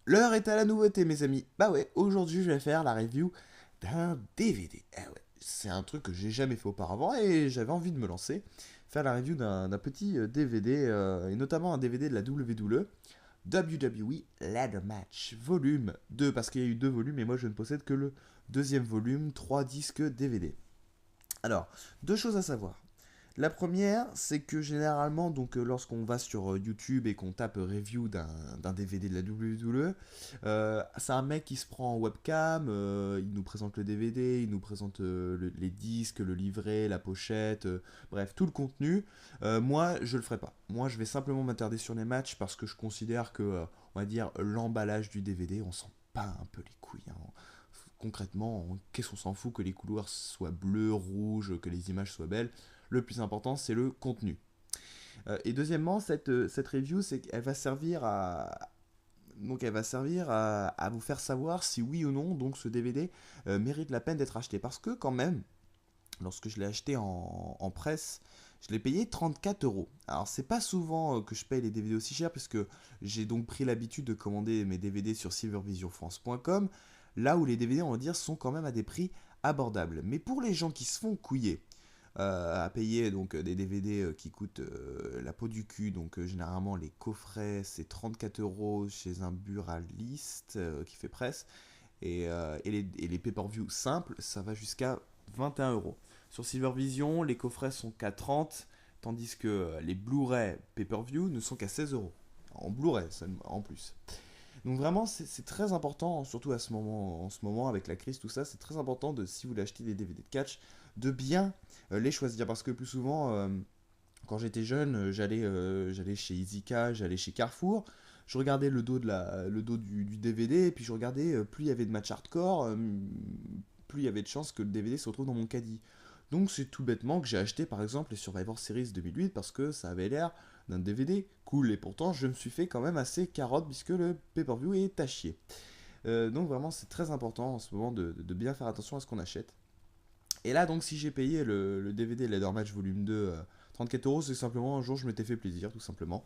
L'heure est à la nouveauté, mes amis. Bah ouais, aujourd'hui, je vais faire la review d'un DVD. Eh ouais, c'est un truc que j'ai jamais fait auparavant et j'avais envie de me lancer. Faire la review d'un petit DVD, et notamment un DVD de la WWE, WWE Ladder Match, volume 2, parce qu'il y a eu deux volumes et moi je ne possède que le deuxième volume, 3 disques DVD. Alors, deux choses à savoir. La première, c'est que généralement, donc lorsqu'on va sur YouTube et qu'on tape review d'un DVD de la WWE, c'est un mec qui se prend en webcam, il nous présente le DVD, il nous présente les disques, le livret, la pochette, bref, tout le contenu. Moi, je le ferai pas. Moi, je vais simplement m'attarder sur les matchs parce que je considère que, on va dire, l'emballage du DVD, on s'en bat un peu les couilles, hein. Concrètement, qu'est-ce qu'on s'en fout que les couloirs soient bleus, rouges, que les images soient belles. Le plus important, c'est le contenu. Et deuxièmement, cette review, c'est qu'elle va servir à vous faire savoir si oui ou non donc ce DVD mérite la peine d'être acheté. Parce que quand même, lorsque je l'ai acheté en presse, je l'ai payé 34 euros. Alors c'est pas souvent que je paye les DVD aussi cher, puisque j'ai donc pris l'habitude de commander mes DVD sur silvervisionfrance.com, là où les DVD, on va dire, sont quand même à des prix abordables. Mais pour les gens qui se font couiller, à payer donc des DVD qui coûtent la peau du cul. Donc généralement les coffrets c'est 34 euros chez un buraliste qui fait presse. Et les pay-per-view simples ça va jusqu'à 21 euros. Sur Silvervision les coffrets sont qu'à 30, tandis que les Blu-ray pay-per-view ne sont qu'à 16 euros. En Blu-ray en plus. Donc vraiment, c'est très important, surtout en ce moment, avec la crise, tout ça, c'est très important de, si vous voulez acheter des DVD de catch, de bien les choisir. Parce que plus souvent, quand j'étais jeune, j'allais chez Izika, j'allais chez Carrefour, je regardais le dos du DVD, et puis je regardais, plus il y avait de matchs hardcore, plus il y avait de chances que le DVD se retrouve dans mon caddie. Donc c'est tout bêtement que j'ai acheté par exemple les Survivor Series 2008 parce que ça avait l'air d'un DVD cool. Et pourtant je me suis fait quand même assez carotte puisque le pay-per-view est à chier. Donc vraiment c'est très important en ce moment de bien faire attention à ce qu'on achète. Et là, donc, si j'ai payé le DVD Leather Match Volume 2 34 euros, c'est simplement un jour je m'étais fait plaisir, tout simplement.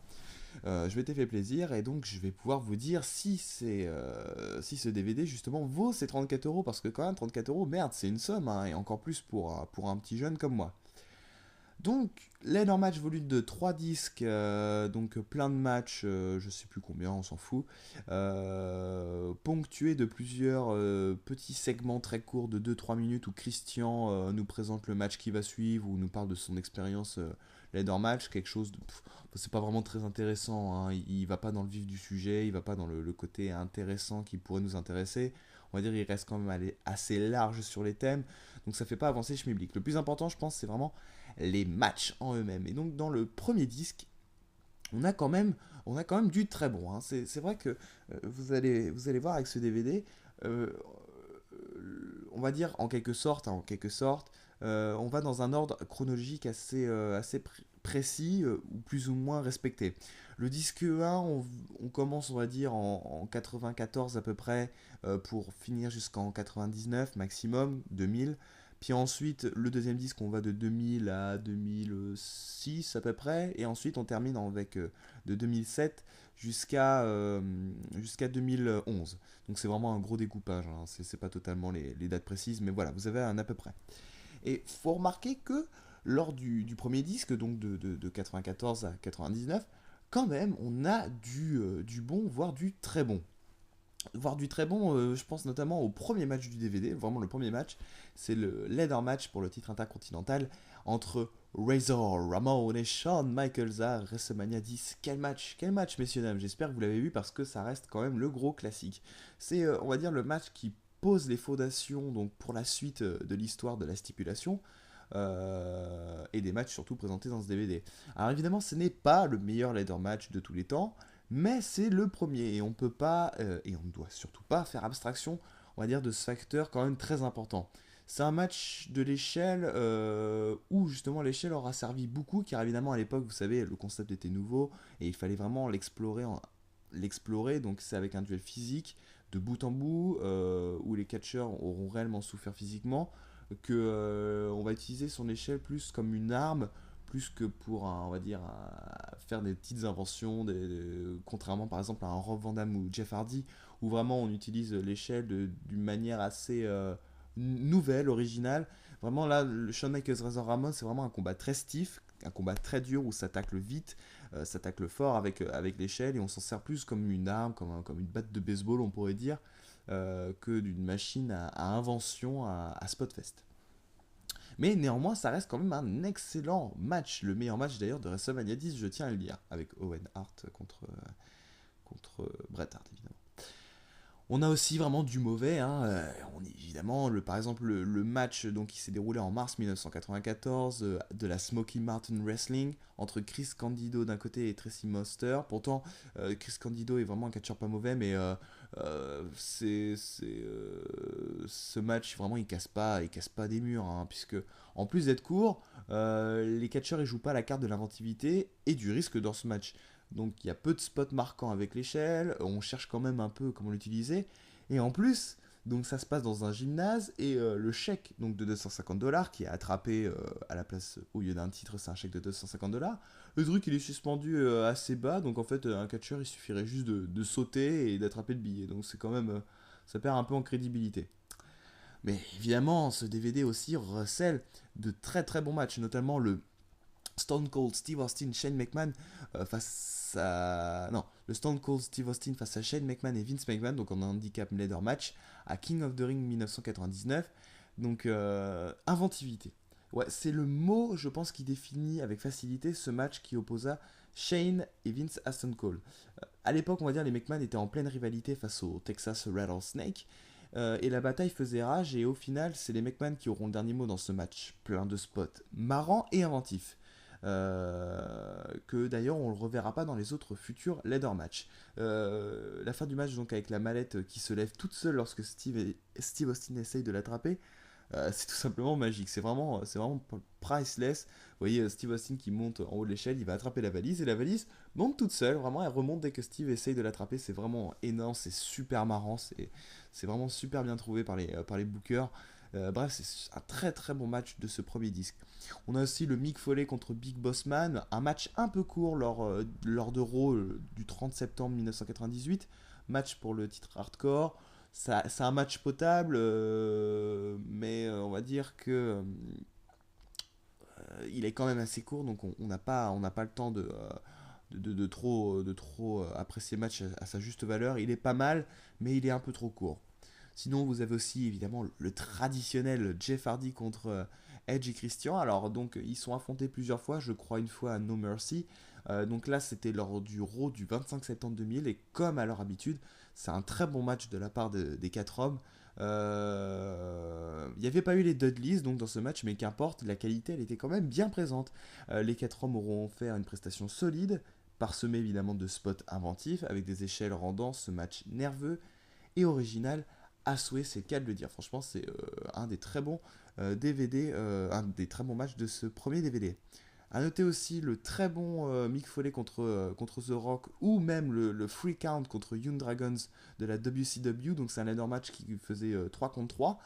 Je m'étais fait plaisir et donc je vais pouvoir vous dire si ce DVD justement vaut ces 34 euros. Parce que, quand même, 34 euros, merde, c'est une somme, hein, et encore plus pour un petit jeune comme moi. Donc, Leather Match Volume 2, 3 disques, donc plein de matchs, je sais plus combien, on s'en fout, ponctués de plusieurs petits segments très courts de 2-3 minutes où Christian nous présente le match qui va suivre ou nous parle de son expérience Leather Match, quelque chose de. C'est pas vraiment très intéressant, hein, il va pas dans le vif du sujet, il va pas dans le côté intéressant qui pourrait nous intéresser. On va dire il reste quand même assez large sur les thèmes, donc ça fait pas avancer Schmilblick. Le plus important, je pense, c'est vraiment les matchs en eux-mêmes. Et donc dans le premier disque, on a quand même, on a quand même du très bon, hein. C'est vrai que vous allez voir avec ce DVD, euh, on va dire en quelque sorte, hein, on va dans un ordre chronologique assez précis ou plus ou moins respecté. Le disque 1, on commence, on va dire, en 94 à peu près, pour finir jusqu'en 99 maximum, 2000. Puis ensuite, le deuxième disque, on va de 2000 à 2006 à peu près. Et ensuite, on termine avec de 2007 jusqu'à 2011. Donc c'est vraiment un gros découpage, hein. C'est pas totalement les dates précises, mais voilà, vous avez un à peu près. Et faut remarquer que lors du premier disque, donc de 94 à 99, quand même, on a du bon, voire du très bon. Voire du très bon, je pense notamment au premier match du DVD, vraiment le premier match, c'est le leader match pour le titre intercontinental entre Razor Ramon et Shawn Michaels à WrestleMania 10. Quel match, messieurs dames, j'espère que vous l'avez vu parce que ça reste quand même le gros classique. C'est, on va dire, le match qui pose les fondations donc pour la suite de l'histoire de la stipulation, et des matchs surtout présentés dans ce DVD. Alors évidemment, ce n'est pas le meilleur ladder match de tous les temps, mais c'est le premier et on peut pas et on ne doit surtout pas faire abstraction, on va dire, de ce facteur quand même très important. C'est un match de l'échelle où justement l'échelle aura servi beaucoup, car évidemment à l'époque, vous savez, le concept était nouveau et il fallait vraiment l'explorer. Donc c'est avec un duel physique de bout en bout, où les catcheurs auront réellement souffert physiquement, que on va utiliser son échelle plus comme une arme plus que pour, on va dire, faire des petites inventions, contrairement par exemple à un Rob Van Dam ou Jeff Hardy, où vraiment on utilise l'échelle d'une manière assez nouvelle, originale. Vraiment là, le Shawn Michaels Razor Ramon, c'est vraiment un combat très stiff, un combat très dur où ça tacle vite, ça tacle fort avec l'échelle et on s'en sert plus comme une arme, comme une batte de baseball, on pourrait dire, que d'une machine à invention à Spotfest. Mais néanmoins, ça reste quand même un excellent match. Le meilleur match d'ailleurs de WrestleMania 10, je tiens à le dire, avec Owen Hart contre Bret Hart évidemment. On a aussi vraiment du mauvais, hein. Évidemment, par exemple, le match donc, qui s'est déroulé en mars 1994 de la Smoky Mountain Wrestling entre Chris Candido d'un côté et Tracy Moster. Pourtant, Chris Candido est vraiment un catcheur pas mauvais, mais ce match, vraiment, il casse pas des murs, hein, puisque en plus d'être court, les catcheurs ils jouent pas la carte de l'inventivité et du risque dans ce match. Donc il y a peu de spots marquants avec l'échelle, on cherche quand même un peu comment l'utiliser. Et en plus, donc ça se passe dans un gymnase et le chèque donc de 250 $ qui est attrapé à la place au lieu d'un titre, c'est un chèque de 250 $. Le truc il est suspendu assez bas, donc en fait un catcheur il suffirait juste de sauter et d'attraper le billet. Donc c'est quand même, ça perd un peu en crédibilité. Mais évidemment, ce DVD aussi recèle de très très bons matchs, notamment le Stone Cold Steve Austin, Shane McMahon face à. Non, le Stone Cold Steve Austin face à Shane McMahon et Vince McMahon, donc en handicap ladder match, à King of the Ring 1999. Donc, inventivité. Ouais, c'est le mot, je pense, qui définit avec facilité ce match qui opposa Shane et Vince à Stone Cold. À l'époque, on va dire, les McMahon étaient en pleine rivalité face au Texas Rattlesnake. Et la bataille faisait rage, et au final, c'est les McMahon qui auront le dernier mot dans ce match. Plein de spots marrants et inventifs. Que d'ailleurs on ne le reverra pas dans les autres futurs ladder match. La fin du match donc avec la mallette qui se lève toute seule lorsque Steve Austin essaye de l'attraper, c'est tout simplement magique. C'est vraiment priceless. Vous voyez Steve Austin qui monte en haut de l'échelle, il va attraper la valise et la valise monte toute seule. Vraiment, elle remonte dès que Steve essaye de l'attraper. C'est vraiment énorme, c'est super marrant, c'est vraiment super bien trouvé par les bookers. Bref, c'est un très très bon match de ce premier disque. On a aussi le Mick Foley contre Big Boss Man, un match un peu court lors de Raw du 30 septembre 1998, match pour le titre hardcore. C'est un match potable, mais on va dire que il est quand même assez court, donc on n'a pas le temps de trop apprécier le match à sa juste valeur. Il est pas mal, mais il est un peu trop court. Sinon, vous avez aussi évidemment le traditionnel Jeff Hardy contre Edge et Christian. Alors, donc, ils sont affrontés plusieurs fois, je crois une fois à No Mercy. Donc là, c'était lors du Raw du 25 septembre 2000. Et comme à leur habitude, c'est un très bon match de la part des quatre hommes. Il n'y avait pas eu les Dudleys donc, dans ce match, mais qu'importe, la qualité, elle était quand même bien présente. Les quatre hommes auront fait une prestation solide, parsemée évidemment de spots inventifs, avec des échelles rendant ce match nerveux et original à souhait, c'est le cas de le dire. Franchement, c'est un des très bons DVD, un des très bons matchs de ce premier DVD. A noter aussi le très bon Mick Foley contre The Rock, ou même le Free Count contre Young Dragons de la WCW. Donc c'est un ladder match qui faisait 3 contre 3.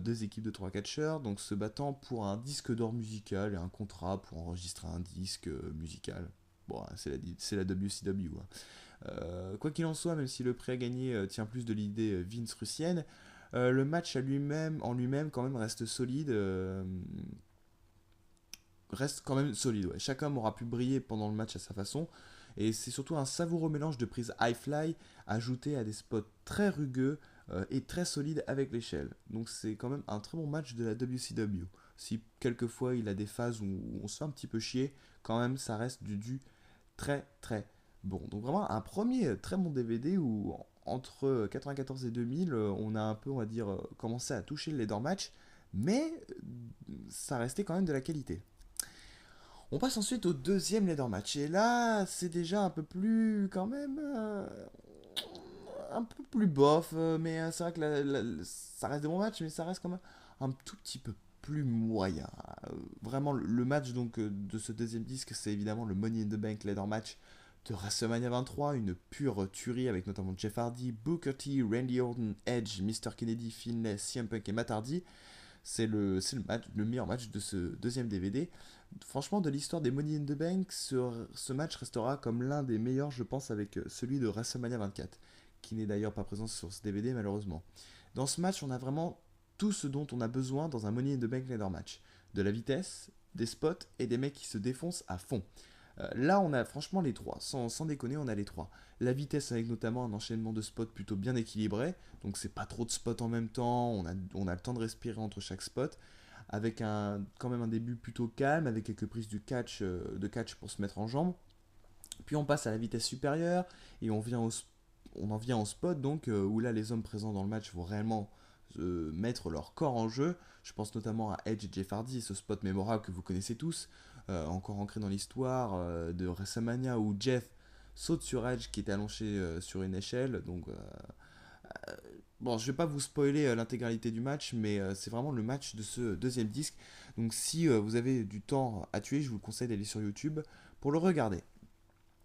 Deux équipes de 3 catcheurs, donc se battant pour un disque d'or musical et un contrat pour enregistrer un disque musical. Bon, c'est la WCW. Hein. Quoi qu'il en soit, même si le prix à gagner tient plus de l'idée Vince russienne, le match en lui-même quand même reste solide. Reste quand même solide. Ouais. Chaque homme aura pu briller pendant le match à sa façon. Et c'est surtout un savoureux mélange de prises high-fly ajouté à des spots très rugueux et très solides avec l'échelle. Donc c'est quand même un très bon match de la WCW. Si quelquefois il a des phases où on se fait un petit peu chier, quand même ça reste du très très bon. Donc vraiment un premier très bon DVD où entre 94 et 2000 on a un peu on va dire commencé à toucher le ladder match, mais ça restait quand même de la qualité. On passe ensuite au deuxième ladder match. Et là, c'est déjà un peu plus, quand même, un peu plus bof. Mais c'est vrai que ça reste des bons matchs, mais ça reste quand même un tout petit peu plus moyen. Vraiment, le match donc de ce deuxième disque, c'est évidemment le Money in the Bank ladder match de WrestleMania 23, une pure tuerie avec notamment Jeff Hardy, Booker T, Randy Orton, Edge, Mr. Kennedy, Finlay, CM Punk et Matt Hardy. C'est le meilleur match de ce deuxième DVD. Franchement, de l'histoire des Money in the Bank, ce match restera comme l'un des meilleurs, je pense, avec celui de WrestleMania 24, qui n'est d'ailleurs pas présent sur ce DVD malheureusement. Dans ce match, on a vraiment tout ce dont on a besoin dans un Money in the Bank ladder match. De la vitesse, des spots et des mecs qui se défoncent à fond. Là, on a franchement les trois. Sans déconner, on a les trois. La vitesse avec notamment un enchaînement de spots plutôt bien équilibré. Donc c'est pas trop de spots en même temps. On a le temps de respirer entre chaque spot. Avec quand même un début plutôt calme, avec quelques prises de catch pour se mettre en jambe. Puis on passe à la vitesse supérieure et on en vient au spot donc où là les hommes présents dans le match vont réellement mettre leur corps en jeu. Je pense notamment à Edge et Jeff Hardy, ce spot mémorable que vous connaissez tous, encore ancré dans l'histoire de WrestleMania où Jeff saute sur Edge qui est allongé sur une échelle. Donc bon, je vais pas vous spoiler l'intégralité du match, mais c'est vraiment le match de ce deuxième disque. Donc si vous avez du temps à tuer, je vous conseille d'aller sur YouTube pour le regarder.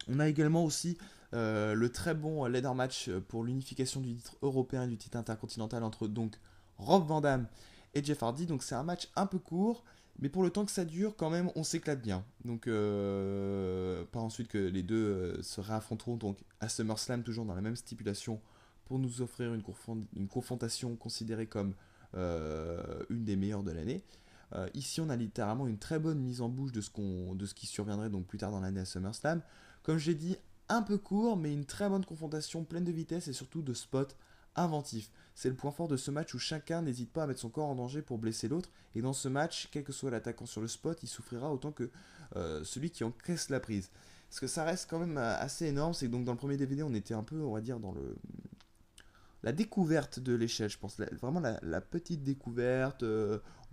On a également aussi le très bon ladder match pour l'unification du titre européen et du titre intercontinental entre donc Rob Van Dam et Jeff Hardy. Donc c'est un match un peu court, mais pour le temps que ça dure, quand même, on s'éclate bien. Donc pas ensuite que les deux se réaffronteront donc à SummerSlam, toujours dans la même stipulation, pour nous offrir une confrontation considérée comme une des meilleures de l'année. Ici, on a littéralement une très bonne mise en bouche de ce qui surviendrait donc plus tard dans l'année à SummerSlam. Comme j'ai dit, un peu court, mais une très bonne confrontation pleine de vitesse et surtout de spots inventifs. C'est le point fort de ce match où chacun n'hésite pas à mettre son corps en danger pour blesser l'autre. Et dans ce match, quel que soit l'attaquant sur le spot, il souffrira autant que celui qui encaisse la prise. Parce que ça reste quand même assez énorme. C'est que donc dans le premier DVD, on était un peu, on va dire, dans la découverte de l'échelle, je pense. Vraiment la petite découverte.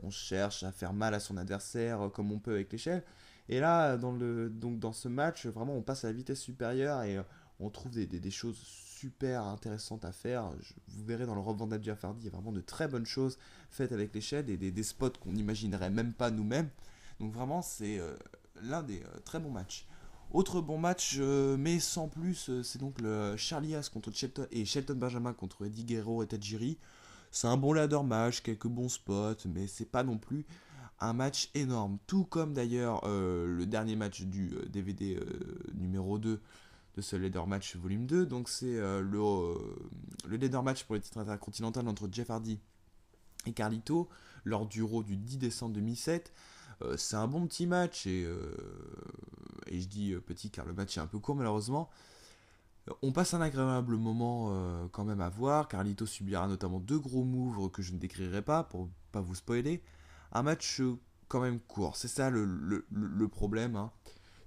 On cherche à faire mal à son adversaire comme on peut avec l'échelle. Et là, donc dans ce match, vraiment, on passe à la vitesse supérieure et on trouve des choses super intéressantes à faire. Vous verrez dans le Rob Van Dam Jeff Hardy, il y a vraiment de très bonnes choses faites avec l'échelle et des spots qu'on n'imaginerait même pas nous-mêmes. Donc vraiment, c'est l'un des très bons matchs. Autre bon match, mais sans plus, c'est donc le Charlie Haas contre Shelton Benjamin contre Eddie Guerrero et Tajiri. C'est un bon ladder match, quelques bons spots, mais c'est pas non plus un match énorme. Tout comme d'ailleurs le dernier match du DVD numéro 2 de ce ladder match volume 2. Donc c'est le ladder match pour le titre intercontinental entre Jeff Hardy et Carlito lors du Raw du 10 décembre 2007. C'est un bon petit match et je dis petit car le match est un peu court malheureusement. On passe un agréable moment quand même à voir. Carlito subira notamment deux gros moves que je ne décrirai pas pour pas vous spoiler. Un match quand même court, c'est ça le problème. Hein.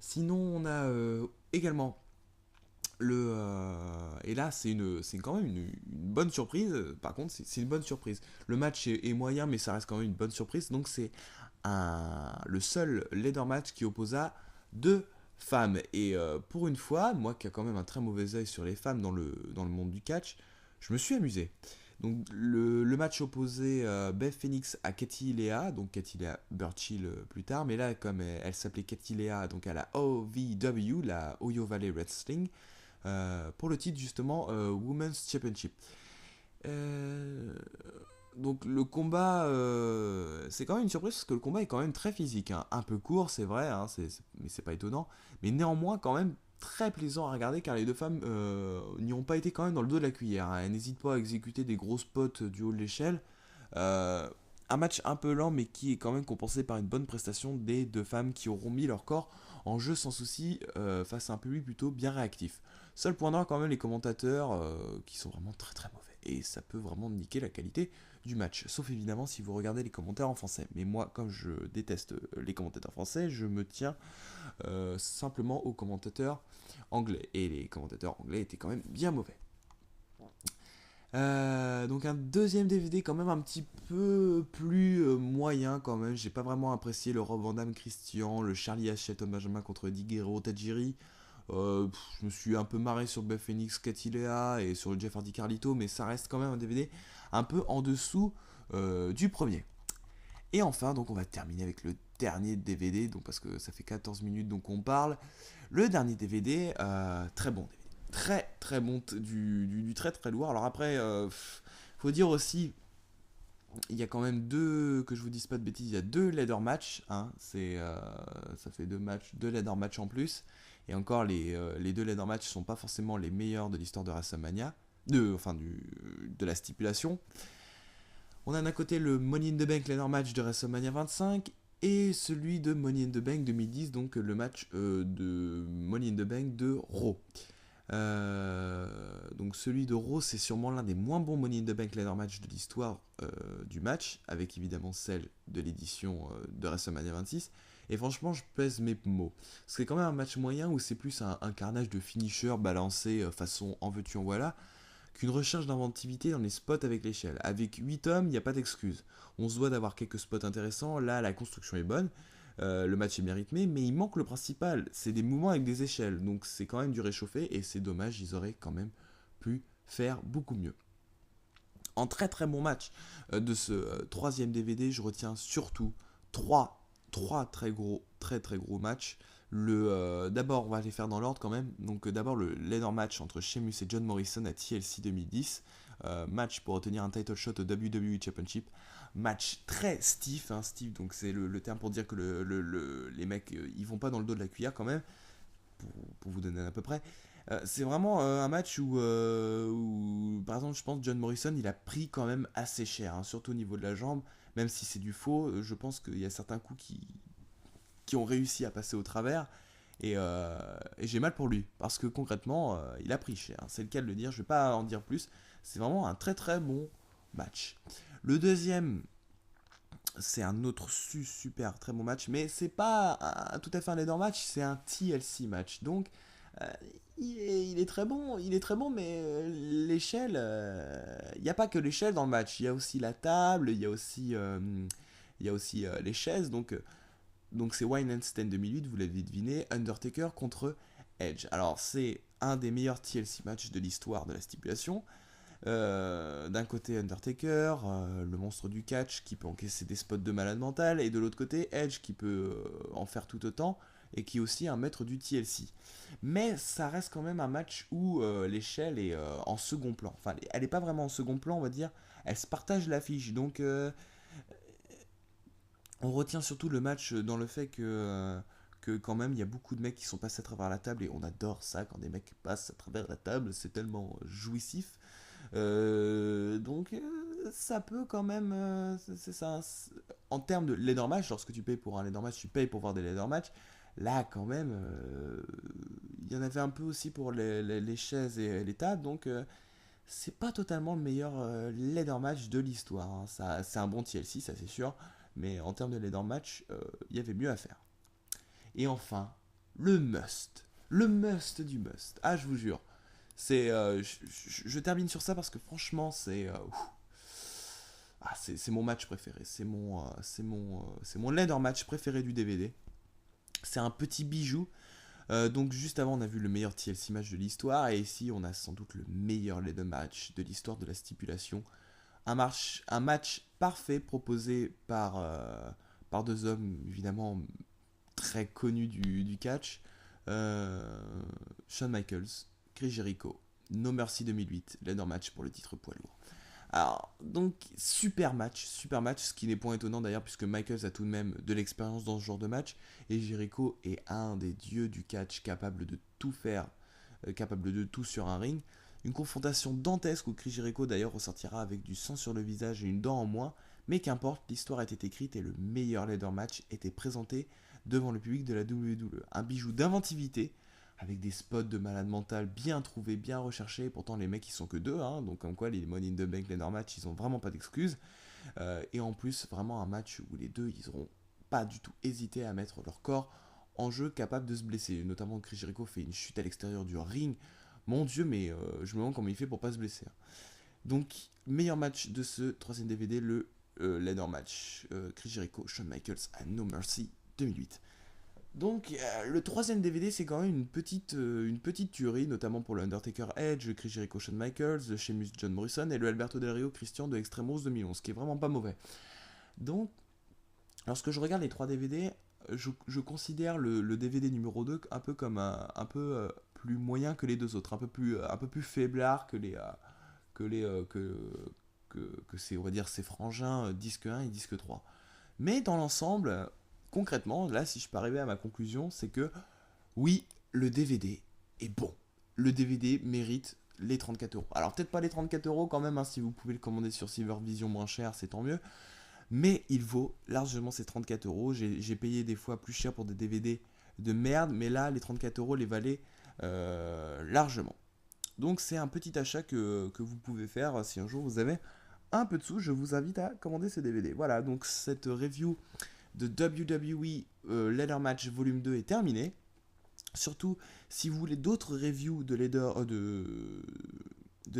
Sinon, on a également et là, c'est quand même une bonne surprise. Par contre, c'est une bonne surprise. Le match est moyen, mais ça reste quand même une bonne surprise. Donc, c'est le seul ladder match qui opposa deux femmes. Et pour une fois, moi qui a quand même un très mauvais œil sur les femmes dans le monde du catch, je me suis amusé. Donc le match opposait Beth Phoenix à Katie Lea, donc Katie Lea Burchill plus tard, mais là comme elle s'appelait Katie Lea, donc à la OVW, la Ohio Valley Wrestling, pour le titre justement Women's Championship. Donc le combat, c'est quand même une surprise parce que le combat est quand même très physique, hein. Un peu court, c'est vrai, hein, mais c'est pas étonnant, mais néanmoins quand même très plaisant à regarder car les deux femmes n'y ont pas été quand même dans le dos de la cuillère. Hein. Elles n'hésitent pas à exécuter des gros spots du haut de l'échelle. Un match un peu lent mais qui est quand même compensé par une bonne prestation des deux femmes qui auront mis leur corps en jeu sans souci face à un public plutôt bien réactif. Seul point noir quand même les commentateurs qui sont vraiment très très mauvais et ça peut vraiment niquer la qualité du match, sauf évidemment si vous regardez les commentaires en français. Mais moi, comme je déteste les commentateurs français, je me tiens simplement aux commentateurs anglais. Et les commentateurs anglais étaient quand même bien mauvais. Donc un deuxième DVD quand même un petit peu plus moyen quand même. J'ai pas vraiment apprécié le Rob Van Dam Christian, le Charlie Haas Shelton Benjamin contre Eddie Guerrero Tajiri. Je me suis un peu marré sur Beth Phoenix Katilea et sur le Jeff Hardy Carlito, mais ça reste quand même un DVD un peu en dessous du premier. Et enfin, donc on va terminer avec le dernier DVD, donc parce que ça fait 14 minutes donc on parle. Le dernier DVD, très bon DVD. Très très bon, du très très lourd. Alors après, faut dire aussi il y a quand même deux, que je vous dise pas de bêtises, il y a deux ladder match, hein, ça fait deux matchs, deux ladder match en plus, et encore les deux ladder match sont pas forcément les meilleurs de l'histoire de WrestleMania, de la stipulation. On a d'un côté le Money in the Bank ladder match de WrestleMania 25 et celui de Money in the Bank 2010, donc le match de Money in the Bank de Raw. Donc celui de Raw, c'est sûrement l'un des moins bons Money in the Bank ladder match de l'histoire du match, avec évidemment celle de l'édition de WrestleMania 26. Et franchement, je pèse mes mots. C'est quand même un match moyen où c'est plus un carnage de finisher balancé façon en veux-tu en voilà, qu'une recherche d'inventivité dans les spots avec l'échelle. Avec 8 hommes, il n'y a pas d'excuse. On se doit d'avoir quelques spots intéressants, là la construction est bonne, le match est bien rythmé, mais il manque le principal, c'est des mouvements avec des échelles, donc c'est quand même du réchauffé, et c'est dommage, ils auraient quand même pu faire beaucoup mieux. En très très bon match de ce troisième DVD, je retiens surtout trois très très gros matchs. D'abord, on va les faire dans l'ordre quand même. Donc d'abord le ladder match entre Sheamus et John Morrison à TLC 2010. Match pour obtenir un title shot au WWE Championship. Match très stiff, hein, stiff, donc c'est le terme pour dire que les mecs ils vont pas dans le dos de la cuillère quand même, pour vous donner à peu près. C'est vraiment un match où, par exemple, je pense que John Morrison, il a pris quand même assez cher, hein, surtout au niveau de la jambe, même si c'est du faux, je pense qu'il y a certains coups qui ont réussi à passer au travers, et j'ai mal pour lui, parce que concrètement, il a pris cher, hein, c'est le cas de le dire, je vais pas en dire plus, c'est vraiment un très très bon match. Le deuxième, c'est un autre super très bon match, mais c'est pas tout à fait un ladder match, c'est un TLC match. Donc euh, il est très bon, mais l'échelle, il n'y a pas que l'échelle dans le match, il y a aussi la table, il y a aussi les chaises. Donc c'est Wine and Stand 2008, vous l'avez deviné, Undertaker contre Edge. Alors c'est un des meilleurs TLC matchs de l'histoire de la stipulation. D'un côté Undertaker, le monstre du catch qui peut encaisser des spots de malade mental, et de l'autre côté Edge qui peut en faire tout autant et qui est aussi un maître du TLC. Mais ça reste quand même un match où l'échelle est en second plan. Enfin, elle n'est pas vraiment en second plan, on va dire. Elle se partage l'affiche. Donc on retient surtout le match dans le fait que quand même il y a beaucoup de mecs qui sont passés à travers la table, et on adore ça quand des mecs passent à travers la table, c'est tellement jouissif. Donc ça peut quand même, c'est ça. En termes de ladder match, lorsque tu payes pour un ladder match, tu payes pour voir des ladder match. Là quand même, il y en avait un peu aussi pour les chaises et les tables, donc c'est pas totalement le meilleur ladder match de l'histoire, hein. Ça, c'est un bon TLC, ça c'est sûr, mais en termes de ladder match, il y avait mieux à faire. Et enfin, le must du must. Ah, je vous jure. Je termine sur ça parce que franchement, c'est mon match préféré. C'est mon ladder match préféré du DVD. C'est un petit bijou. Donc juste avant, on a vu le meilleur TLC match de l'histoire, et ici, on a sans doute le meilleur ladder match de l'histoire de la stipulation. Un match parfait proposé par deux hommes évidemment très connus du catch. Euh, Shawn Michaels, Chris Jericho, No Mercy 2008, ladder match pour le titre poids lourd. Alors, donc, super match, ce qui n'est point étonnant d'ailleurs, puisque Michaels a tout de même de l'expérience dans ce genre de match, et Jericho est un des dieux du catch, capable de tout faire, capable de tout sur un ring. Une confrontation dantesque où Chris Jericho d'ailleurs ressortira avec du sang sur le visage et une dent en moins, mais qu'importe, l'histoire était écrite et le meilleur ladder match était présenté devant le public de la WWE. Un bijou d'inventivité, avec des spots de malade mental bien trouvés, bien recherchés. Pourtant, les mecs, ils sont que deux, hein, donc comme quoi les Money in the Bank, les match, ils ont vraiment pas d'excuses. Et en plus, vraiment un match où les deux, ils auront pas du tout hésité à mettre leur corps en jeu, capable de se blesser. Notamment, Chris Jericho fait une chute à l'extérieur du ring. Mon Dieu, mais je me demande comment il fait pour pas se blesser. Donc, meilleur match de ce troisième DVD, le ladder match. Chris Jericho, Shawn Michaels à No Mercy 2008. Donc le troisième DVD, c'est quand même une petite tuerie, notamment pour le Undertaker Edge, le Chris Jericho Shawn Michaels, le Sheamus John Morrison et le Alberto Del Rio Christian de Extreme Rules 2011, ce qui est vraiment pas mauvais. Donc lorsque je regarde les trois DVD, je considère le DVD numéro 2 un peu comme un peu plus moyen que les deux autres, un peu plus faiblard que que c'est, on va dire, ses frangins disque 1 et disque 3. Mais dans l'ensemble, concrètement, là, si je peux arriver à ma conclusion, c'est que oui, le DVD est bon. Le DVD mérite les 34 euros. Alors peut-être pas les 34 euros quand même, hein, si vous pouvez le commander sur Silvervision moins cher, c'est tant mieux. Mais il vaut largement ces 34 euros. J'ai payé des fois plus cher pour des DVD de merde, mais là, les 34 euros les valaient largement. Donc c'est un petit achat que vous pouvez faire si un jour vous avez un peu de sous. Je vous invite à commander ce DVD. Voilà, donc cette review de WWE Ladder Match Volume 2 est terminée. Surtout, si vous voulez d'autres reviews de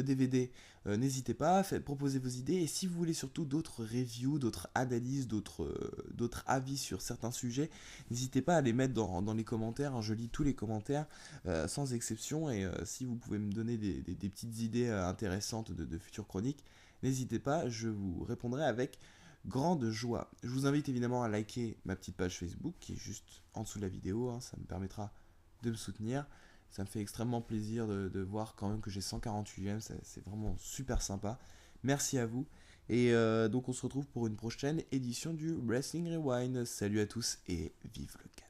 DVD, n'hésitez pas, proposez vos idées. Et si vous voulez surtout d'autres reviews, d'autres analyses, d'autres avis sur certains sujets, n'hésitez pas à les mettre dans les commentaires. Hein, je lis tous les commentaires sans exception. Et si vous pouvez me donner des petites idées intéressantes de futures chroniques, n'hésitez pas, je vous répondrai avec grande joie. Je vous invite évidemment à liker ma petite page Facebook qui est juste en dessous de la vidéo. Hein, ça me permettra de me soutenir. Ça me fait extrêmement plaisir de voir quand même que j'ai 148ème. C'est vraiment super sympa. Merci à vous. Et donc on se retrouve pour une prochaine édition du Wrestling Rewind. Salut à tous et vive le